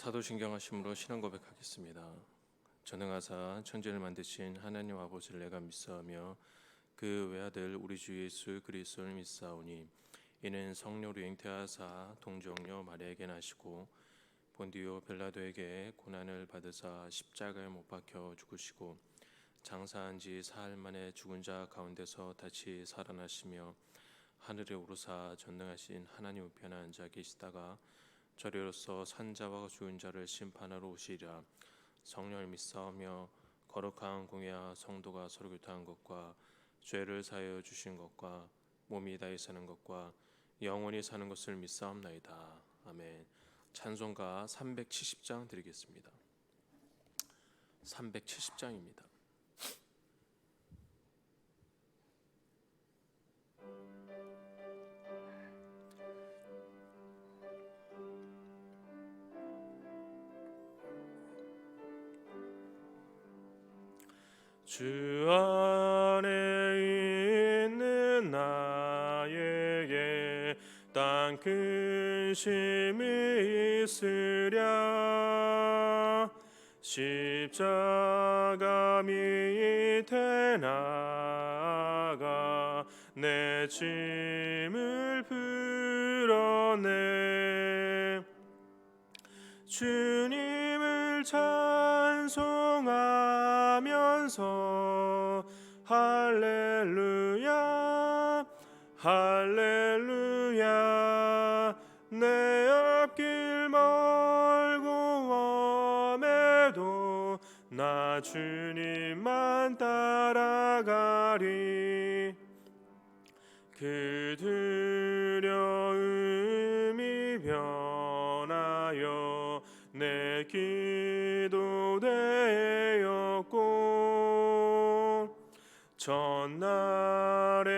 사도신경 하심으로 신앙 고백하겠습니다. 전능하사 천지를 만드신 하나님 아버지를 내가 믿사오며 그 외아들 우리 주 예수 그리스도를 믿사오니 이는 성령으로 잉태하사 동정녀 마리아에게 나시고 본디오 빌라도에게 고난을 받으사 십자가에 못 박혀 죽으시고 장사한 지 사흘 만에 죽은 자 가운데서 다시 살아나시며 하늘에 오르사 전능하신 하나님 우편에 앉아 계시다가 저리로서 산자와 죽은 자를 심판하러 오시리라. 성령을 믿사오며 거룩한 공예와 성도가 서로 교통한 것과 죄를 사하여 주신 것과 몸이 다히 사는 것과 영원히 사는 것을 믿사옵나이다. 아멘. 찬송가 370장 드리겠습니다. 370장입니다. 주 안에 있는 나에게 땅 근심이 있으랴. 십자가 밑에 나가 내 짐을 풀어내. 주님을 찬송하면서 할렐루야 할렐루야. 내 앞길 멀고 험해도 나 주님만 따라가리. 그 두려움이 변하여 내 기도 되었고 전날의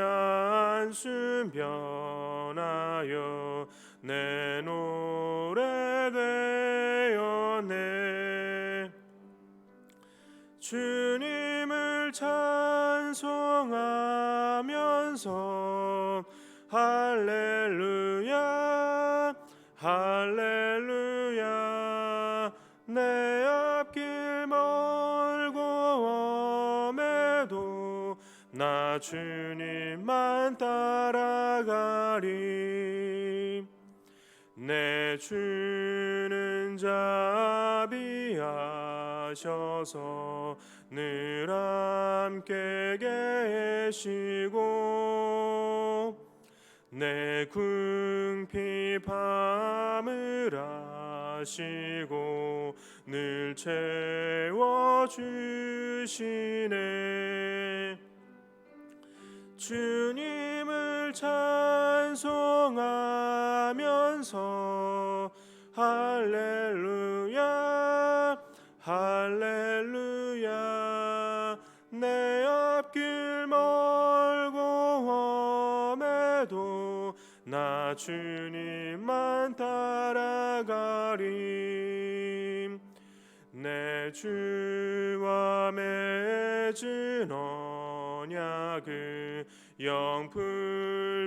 안순 변하여 내 노래 되었네. 주님을 찬송하면서 할렐루야 할렐루야. 내 앞길 멀고 험해도 나 주님만 따라가리. 내 주는 자비하셔서 늘 함께 계시고 내 궁핍함을 아시고 늘 채워주시네. 주님을 찬송하면서 할렐루야 할렐루야. 내 앞길 멀고 험해도 나 주님만 따라가리. 내 주와 맺은 언약을 영불변하시니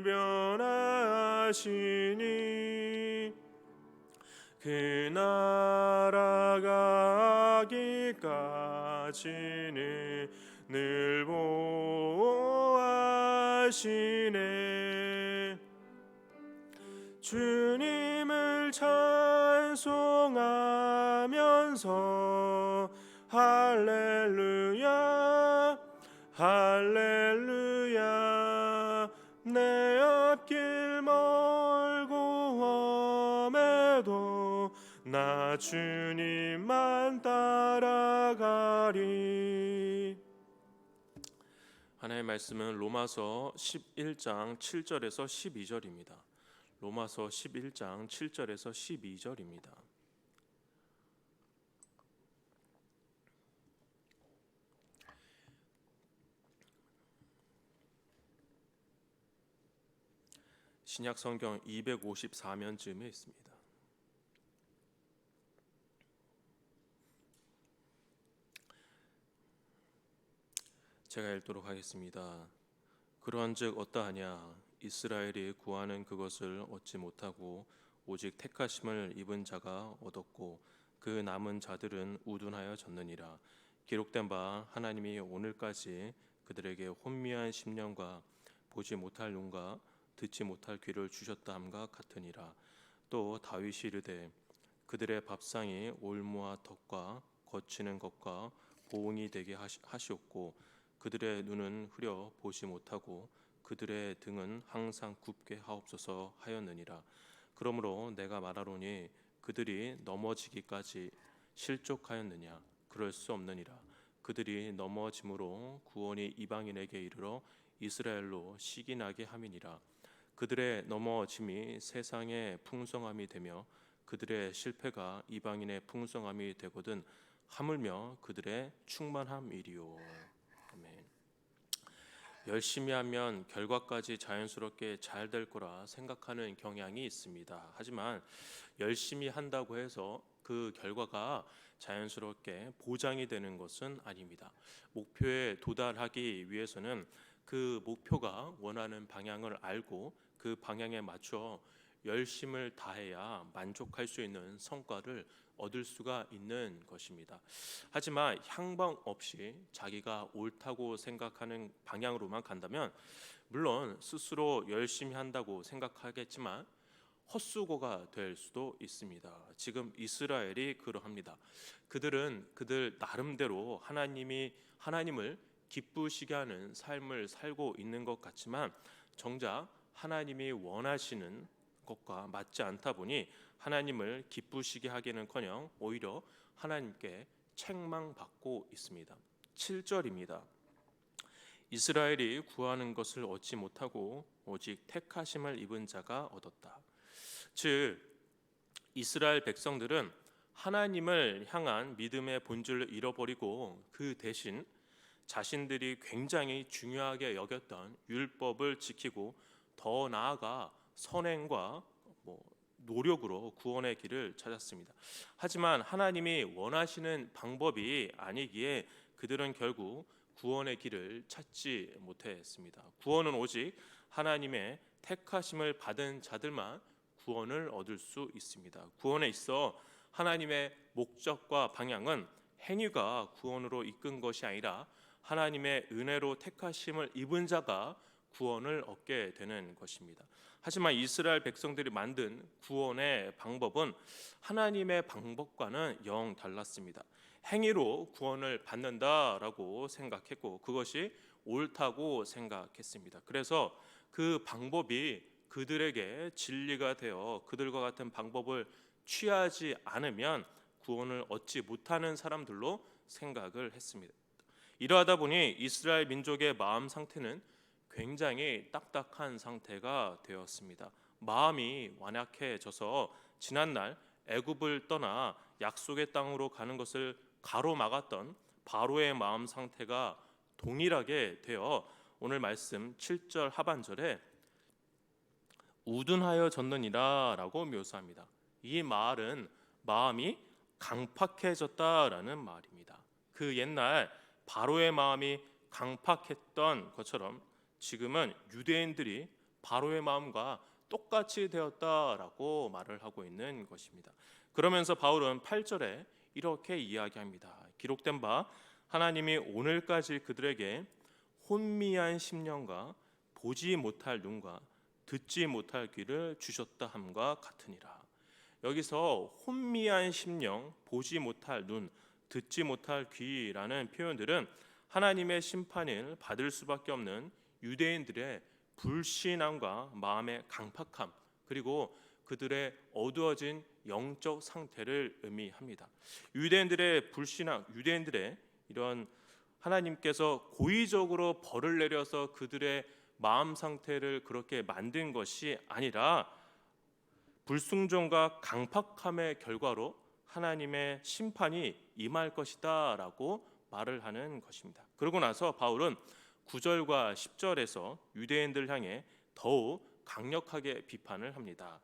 그 나라 가기까지는 늘 보호하시네. 주님을 찬송하면서 할렐루야 할렐루야. 내 앞길 멀고 험해도 나 주님만 따라가리. 하나님의 말씀은 로마서 11장 7절에서 12절입니다. 로마서 11장 7절에서 12절입니다. 신약 성경 254면쯤에 있습니다. 제가 읽도록 하겠습니다. 그러한즉 어떠하냐? 이스라엘이 구하는 그것을 얻지 못하고 오직 택하심을 입은 자가 얻었고 그 남은 자들은 우둔하여 졌느니라. 기록된 바 하나님이 오늘까지 그들에게 혼미한 심령과 보지 못할 눈과 듣지 못할 귀를 주셨다 함과 같으니라. 또 다윗이 이르되 그들의 밥상이 올무와 덕과 거치는 것과 보응이 되게 하시옵고 그들의 눈은 흐려 보지 못하고 그들의 등은 항상 굽게 하옵소서 하였느니라. 그러므로 내가 말하노니 그들이 넘어지기까지 실족하였느냐? 그럴 수 없느니라. 그들이 넘어짐으로 구원이 이방인에게 이르러 이스라엘로 시기나게 함이니라. 그들의 넘어짐이 세상의 풍성함이 되며 그들의 실패가 이방인의 풍성함이 되거든 하물며 그들의 충만함이리요. 아멘. 열심히 하면 결과까지 자연스럽게 잘 될 거라 생각하는 경향이 있습니다. 하지만 열심히 한다고 해서 그 결과가 자연스럽게 보장이 되는 것은 아닙니다. 목표에 도달하기 위해서는 그 목표가 원하는 방향을 알고 그 방향에 맞춰 열심을 다해야 만족할 수 있는 성과를 얻을 수가 있는 것입니다. 하지만 향방 없이 자기가 옳다고 생각하는 방향으로만 간다면 물론 스스로 열심히 한다고 생각하겠지만 헛수고가 될 수도 있습니다. 지금 이스라엘이 그러합니다. 그들은 그들 나름대로 하나님을 기쁘시게 하는 삶을 살고 있는 것 같지만 정작 하나님이 원하시는 것과 맞지 않다 보니 하나님을 기쁘시게 하기는커녕 오히려 하나님께 책망받고 있습니다. 7절입니다. 이스라엘이 구하는 것을 얻지 못하고 오직 택하심을 입은 자가 얻었다. 즉 이스라엘 백성들은 하나님을 향한 믿음의 본질을 잃어버리고 그 대신 자신들이 굉장히 중요하게 여겼던 율법을 지키고 더 나아가 선행과 노력으로 구원의 길을 찾았습니다. 하지만 하나님이 원하시는 방법이 아니기에 그들은 결국 구원의 길을 찾지 못했습니다. 구원은 오직 하나님의 택하심을 받은 자들만 구원을 얻을 수 있습니다. 구원에 있어 하나님의 목적과 방향은 행위가 구원으로 이끈 것이 아니라 하나님의 은혜로 택하심을 입은 자가 구원을 얻게 되는 것입니다. 하지만 이스라엘 백성들이 만든 구원의 방법은 하나님의 방법과는 영 달랐습니다. 행위로 구원을 받는다라고 생각했고 그것이 옳다고 생각했습니다. 그래서 그 방법이 그들에게 진리가 되어 그들과 같은 방법을 취하지 않으면 구원을 얻지 못하는 사람들로 생각을 했습니다. 이러하다 보니 이스라엘 민족의 마음 상태는 굉장히 딱딱한 상태가 되었습니다. 마음이 완약해져서 지난날 애굽을 떠나 약속의 땅으로 가는 것을 가로막았던 바로의 마음 상태가 동일하게 되어 오늘 말씀 7절 하반절에 우둔하여 졌느니라 라고 묘사합니다. 이 말은 마음이 강팍해졌다라는 말입니다. 그 옛날 바로의 마음이 강팍했던 것처럼 지금은 유대인들이 바로의 마음과 똑같이 되었다라고 말을 하고 있는 것입니다. 그러면서 바울은 8절에 이렇게 이야기합니다. 기록된 바 하나님이 오늘까지 그들에게 혼미한 심령과 보지 못할 눈과 듣지 못할 귀를 주셨다 함과 같으니라. 여기서 혼미한 심령, 보지 못할 눈, 듣지 못할 귀라는 표현들은 하나님의 심판을 받을 수밖에 없는 유대인들의 불신앙과 마음의 강팍함 그리고 그들의 어두워진 영적 상태를 의미합니다. 유대인들의 불신앙, 유대인들의 이런 하나님께서 고의적으로 벌을 내려서 그들의 마음 상태를 그렇게 만든 것이 아니라 불순종과 강팍함의 결과로 하나님의 심판이 임할 것이다라고 말을 하는 것입니다. 그러고 나서 바울은 9절과 10절에서 유대인들 향해 더욱 강력하게 비판을 합니다.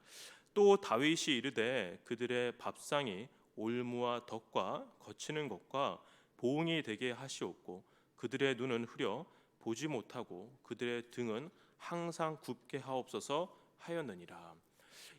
또 다윗이 이르되 그들의 밥상이 올무와 덕과 거치는 것과 보응이 되게 하시옵고 그들의 눈은 흐려 보지 못하고 그들의 등은 항상 굽게 하옵소서 하였느니라.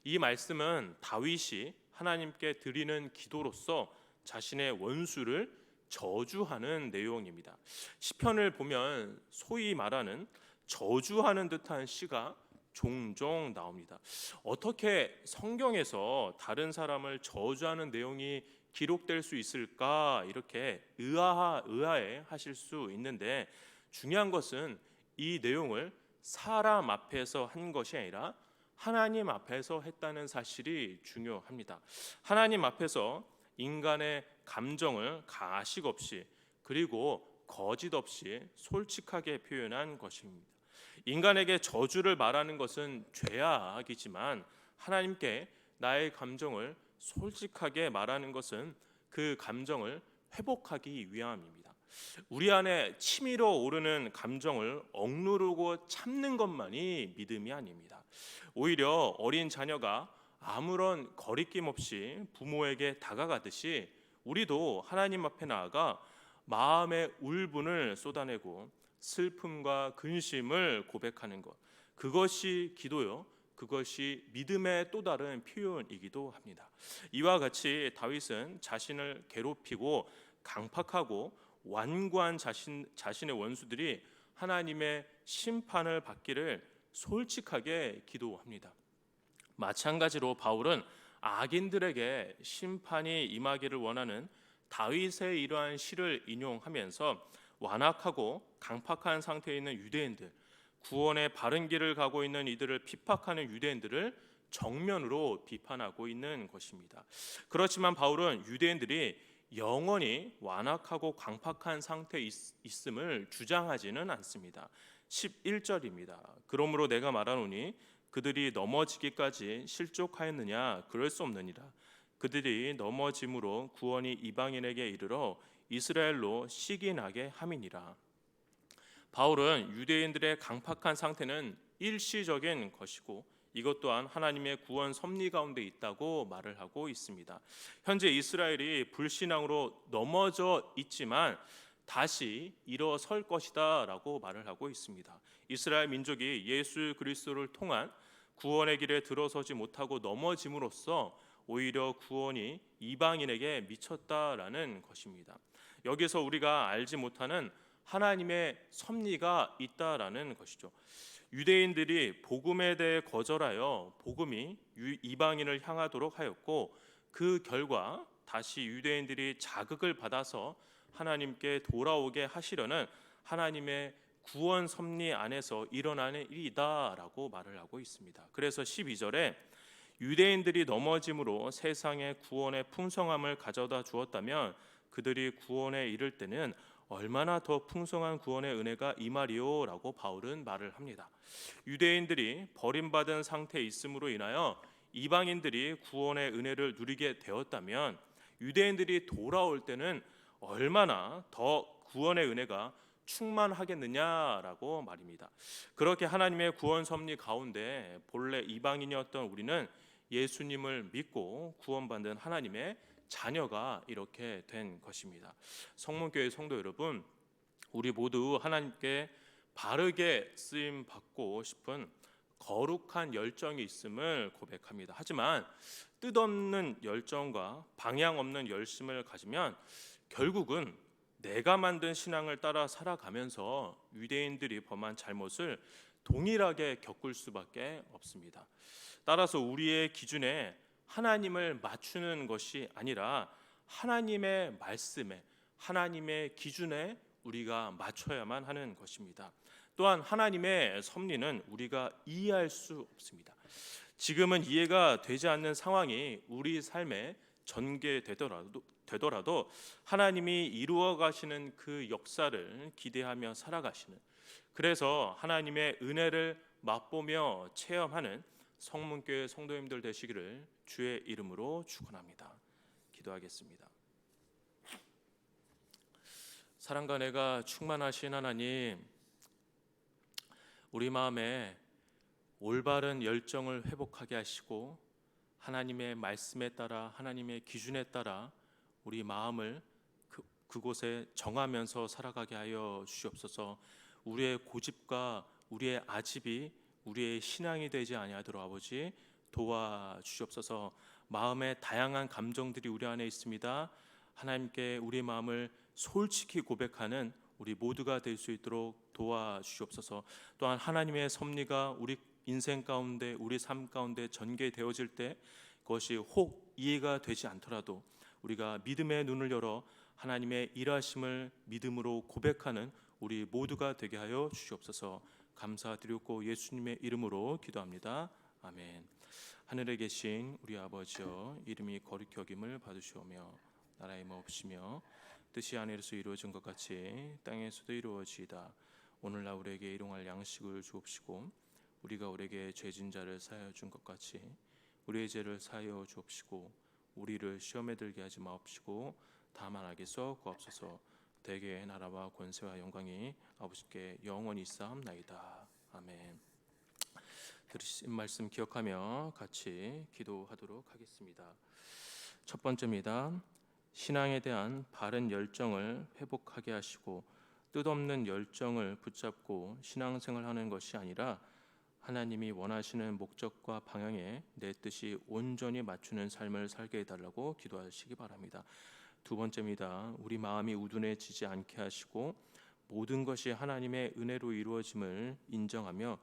이 말씀은 다윗이 하나님께 드리는 기도로서 자신의 원수를 저주하는 내용입니다. 시편을 보면 소위 말하는 저주하는 듯한 시가 종종 나옵니다. 어떻게 성경에서 다른 사람을 저주하는 내용이 기록될 수 있을까 이렇게 의아해 하실 수 있는데, 중요한 것은 이 내용을 사람 앞에서 한 것이 아니라 하나님 앞에서 했다는 사실이 중요합니다. 하나님 앞에서 인간의 감정을 가식 없이 그리고 거짓 없이 솔직하게 표현한 것입니다. 인간에게 저주를 말하는 것은 죄악이지만 하나님께 나의 감정을 솔직하게 말하는 것은 그 감정을 회복하기 위함입니다. 우리 안에 치밀어 오르는 감정을 억누르고 참는 것만이 믿음이 아닙니다. 오히려 어린 자녀가 아무런 거리낌 없이 부모에게 다가가듯이 우리도 하나님 앞에 나아가 마음의 울분을 쏟아내고 슬픔과 근심을 고백하는 것, 그것이 기도요, 그것이 믿음의 또 다른 표현이기도 합니다. 이와 같이 다윗은 자신을 괴롭히고 강팍하고 완고한 자신의 원수들이 하나님의 심판을 받기를 솔직하게 기도합니다. 마찬가지로 바울은 악인들에게 심판이 임하기를 원하는 다윗의 이러한 시를 인용하면서 완악하고 강팍한 상태에 있는 유대인들, 구원의 바른 길을 가고 있는 이들을 핍박하는 유대인들을 정면으로 비판하고 있는 것입니다. 그렇지만 바울은 유대인들이 영원히 완악하고 강팍한 상태에 있음을 주장하지는 않습니다. 11절입니다. 그러므로 내가 말하노니 그들이 넘어지기까지 실족하였느냐? 그럴 수 없느니라. 그들이 넘어짐으로 구원이 이방인에게 이르러 이스라엘로 시기나게 함이니라. 바울은 유대인들의 강팍한 상태는 일시적인 것이고 이것 또한 하나님의 구원 섭리 가운데 있다고 말을 하고 있습니다. 현재 이스라엘이 불신앙으로 넘어져 있지만 다시 일어설 것이다 라고 말을 하고 있습니다. 이스라엘 민족이 예수 그리스도를 통한 구원의 길에 들어서지 못하고 넘어짐으로써 오히려 구원이 이방인에게 미쳤다라는 것입니다. 여기서 우리가 알지 못하는 하나님의 섭리가 있다라는 것이죠. 유대인들이 복음에 대해 거절하여 복음이 이방인을 향하도록 하였고, 그 결과 다시 유대인들이 자극을 받아서 하나님께 돌아오게 하시려는 하나님의 구원 섭리 안에서 일어나는 일이다라고 말을 하고 있습니다. 그래서 12절에 유대인들이 넘어짐으로 세상에 구원의 풍성함을 가져다 주었다면 그들이 구원에 이를 때는 얼마나 더 풍성한 구원의 은혜가 임하리요라고 바울은 말을 합니다. 유대인들이 버림받은 상태에 있음으로 인하여 이방인들이 구원의 은혜를 누리게 되었다면 유대인들이 돌아올 때는 얼마나 더 구원의 은혜가 충만하겠느냐라고 말입니다. 그렇게 하나님의 구원 섭리 가운데 본래 이방인이었던 우리는 예수님을 믿고 구원받는 하나님의 자녀가 이렇게 된 것입니다. 성문교회 성도 여러분, 우리 모두 하나님께 바르게 쓰임 받고 싶은 거룩한 열정이 있음을 고백합니다. 하지만 뜻없는 열정과 방향 없는 열심을 가지면 결국은 내가 만든 신앙을 따라 살아가면서 유대인들이 범한 잘못을 동일하게 겪을 수밖에 없습니다. 따라서 우리의 기준에 하나님을 맞추는 것이 아니라 하나님의 말씀에, 하나님의 기준에 우리가 맞춰야만 하는 것입니다. 또한 하나님의 섭리는 우리가 이해할 수 없습니다. 지금은 이해가 되지 않는 상황이 우리 삶에 전개되더라도 하나님이 이루어 가시는 그 역사를 기대하며 살아가시는, 그래서 하나님의 은혜를 맛보며 체험하는 성문교회 성도님들 되시기를 주의 이름으로 축원합니다. 기도하겠습니다. 사랑과 은혜가 충만하신 하나님, 우리 마음에 올바른 열정을 회복하게 하시고 하나님의 말씀에 따라, 하나님의 기준에 따라 우리 마음을 그곳에 정하면서 살아가게 하여 주시옵소서. 우리의 고집과 우리의 아집이 우리의 신앙이 되지 아니하도록 아버지 도와주시옵소서. 마음의 다양한 감정들이 우리 안에 있습니다. 하나님께 우리 마음을 솔직히 고백하는 우리 모두가 될 수 있도록 도와주시옵소서. 또한 하나님의 섭리가 우리 인생 가운데, 우리 삶 가운데 전개되어질 때 그것이 혹 이해가 되지 않더라도 우리가 믿음의 눈을 열어 하나님의 일하심을 믿음으로 고백하는 우리 모두가 되게 하여 주시옵소서. 감사드리고 예수님의 이름으로 기도합니다. 아멘. 하늘에 계신 우리 아버지여, 이름이 거룩히 여김을 받으시오며 나라의 마옵시며 뜻이 하늘에서 이루어진 것 같이 땅에서도 이루어지이다. 오늘날 우리에게 일용할 양식을 주옵시고 우리가 우리에게 죄진 자를 사하여 준 것 같이 우리의 죄를 사하여 주옵시고 우리를 시험에 들게 하지 마옵시고 다만 악에서 구하옵소서. 대개의 나라와 권세와 영광이 아버지께 영원히 있사옵나이다. 아멘. 들으신 말씀 기억하며 같이 기도하도록 하겠습니다. 첫 번째입니다. 신앙에 대한 바른 열정을 회복하게 하시고 뜻없는 열정을 붙잡고 신앙생활하는 것이 아니라 하나님이 원하시는 목적과 방향에 내 뜻이 온전히 맞추는 삶을 살게 해달라고 기도하시기 바랍니다. 두 번째입니다. 우리 마음이 우둔해지지 않게 하시고 모든 것이 하나님의 은혜로 이루어짐을 인정하며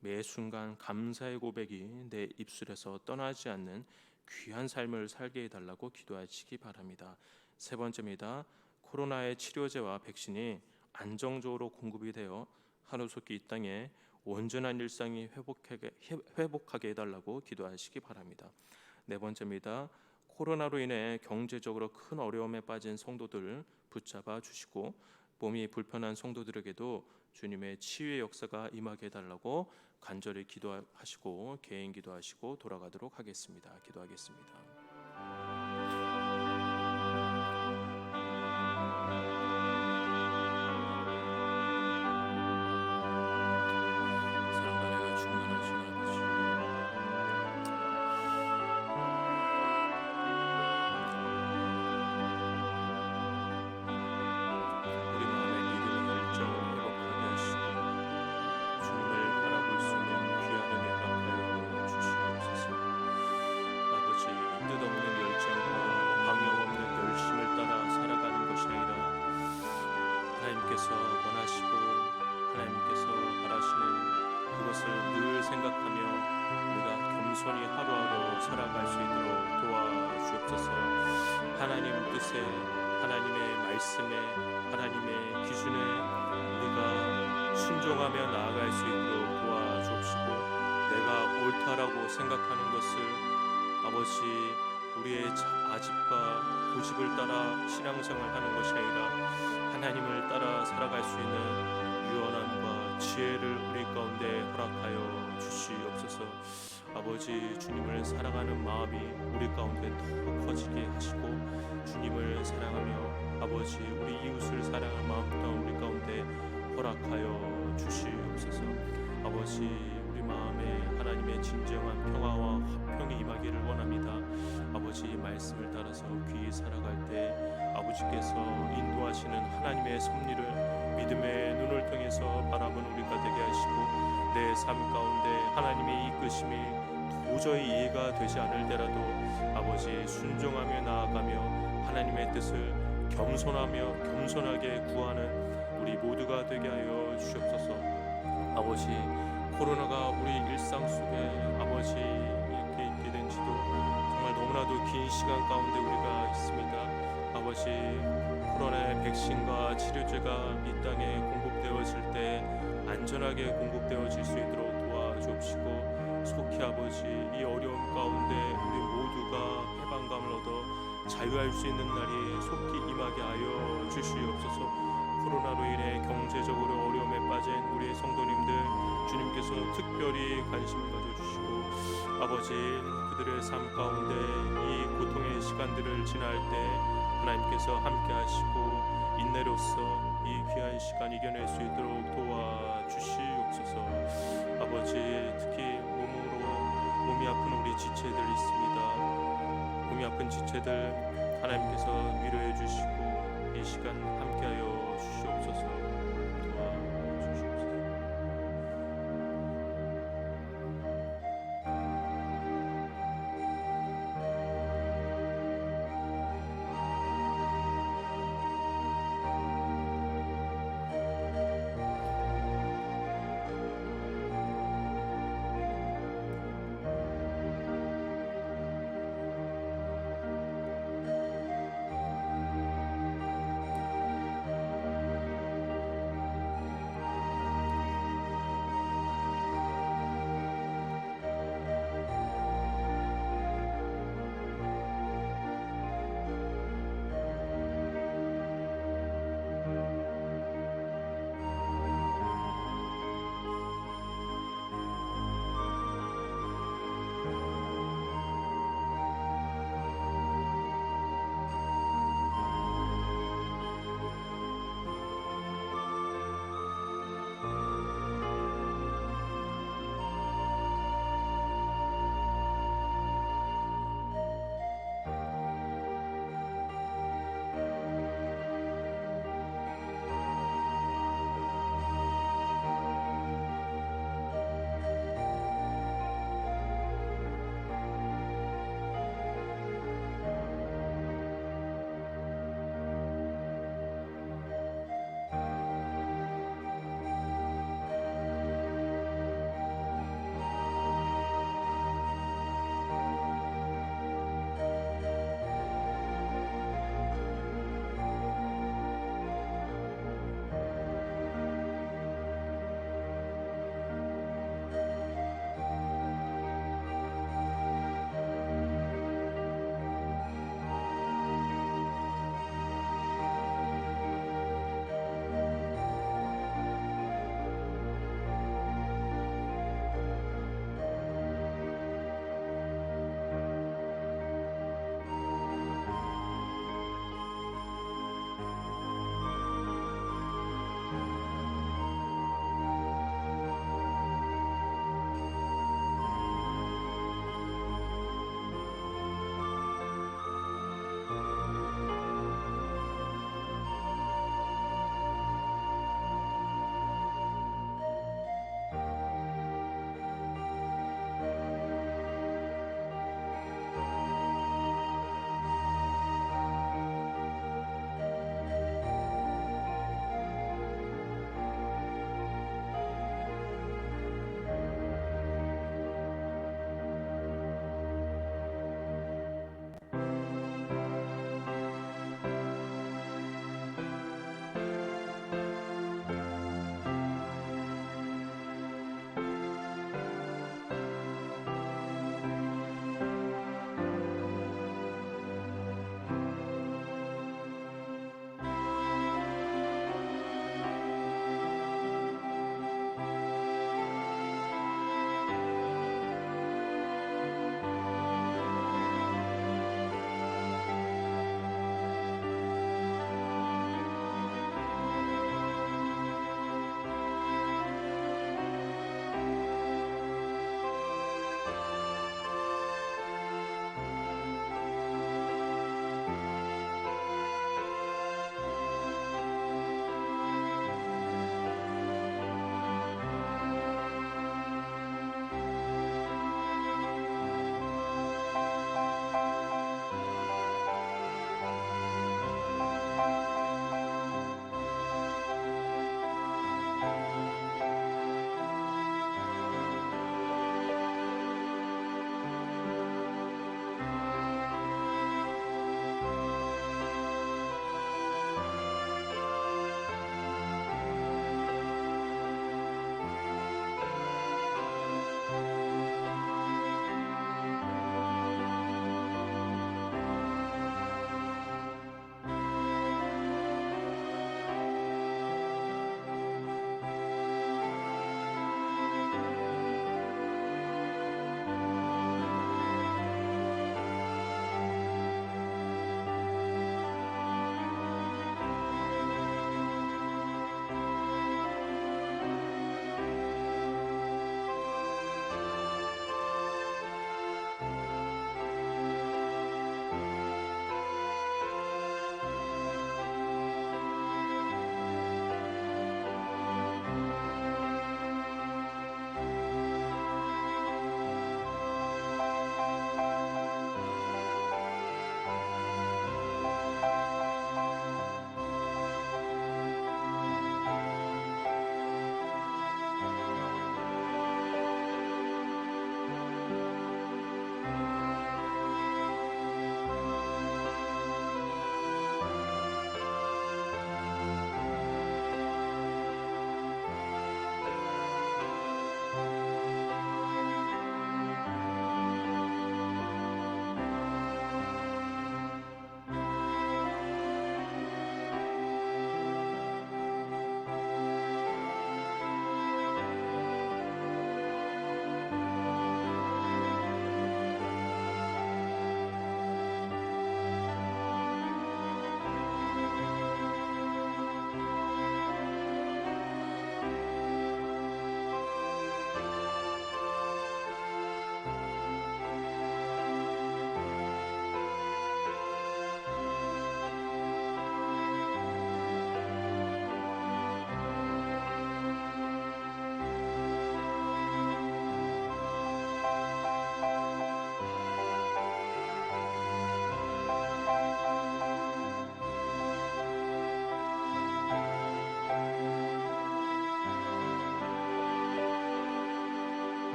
매 순간 감사의 고백이 내 입술에서 떠나지 않는 귀한 삶을 살게 해달라고 기도하시기 바랍니다. 세 번째입니다. 코로나의 치료제와 백신이 안정적으로 공급이 되어 하루속히 이 땅에 온전한 일상이 회복하게 해달라고 기도하시기 바랍니다. 네 번째입니다. 코로나로 인해 경제적으로 큰 어려움에 빠진 성도들을 붙잡아 주시고 몸이 불편한 성도들에게도 주님의 치유의 역사가 임하게 해달라고 간절히 기도하시고 개인 기도하시고 돌아가도록 하겠습니다. 기도하겠습니다. 겸손히 하루하루 살아갈 수 있도록 도와주옵소서. 하나님 뜻에, 하나님의 말씀에, 하나님의 기준에 우리가 순종하며 나아갈 수 있도록 도와주옵시고 내가 옳다라고 생각하는 것을 아버지 우리의 아집과 고집을 따라 신앙생활하는 것이 아니라 하나님을 따라 살아갈 수 있는 유연함과 지혜를 우리 가운데 허락하여 주시옵소서. 아버지 주님을 사랑하는 마음이 우리 가운데 더 커지게 하시고 주님을 사랑하며 아버지 우리 이웃을 사랑하는 마음 또한 우리 가운데 허락하여 주시옵소서. 아버지 우리 마음에 하나님의 진정한 평화와 화평이 임하기를 원합니다. 아버지 말씀을 따라서 귀히 살아갈 때 아버지께서 인도하시는 하나님의 섭리를 믿음의 눈을 통해서 바라보는 우리가 되게 하시고 내 삶 가운데 하나님의 이끄심이 도저히 이해가 되지 않을 때라도 아버지 순종하며 나아가며 하나님의 뜻을 겸손하게 구하는 우리 모두가 되게 하여 주시옵소서. 아버지 코로나가 우리 일상 속에 아버지 이렇게 있게 된 지도 정말 너무나도 긴 시간 가운데 우리가 있습니다. 아버지 코로나의 백신과 치료제가 이 땅에 공급되어질 때 안전하게 공급되어질 수 있도록 도와주옵시고 속히 아버지 이 어려움 가운데 우리 모두가 해방감을 얻어 자유할 수 있는 날이 속히 임하게 하여 주시옵소서. 코로나로 인해 경제적으로 어려움에 빠진 우리 성도님들 주님께서 특별히 관심 가져주시고 아버지 그들의 삶 가운데 이 고통의 시간들을 지날 때 하나님께서 함께 하시고 인내로서 이 귀한 시간 이겨낼 수 있도록 도와주시옵소서. 아버지 특히 몸이 아픈 우리 지체들 있습니다. 몸이 아픈 지체들 하나님께서 위로해 주시고 이 시간 함께하여 주시옵소서.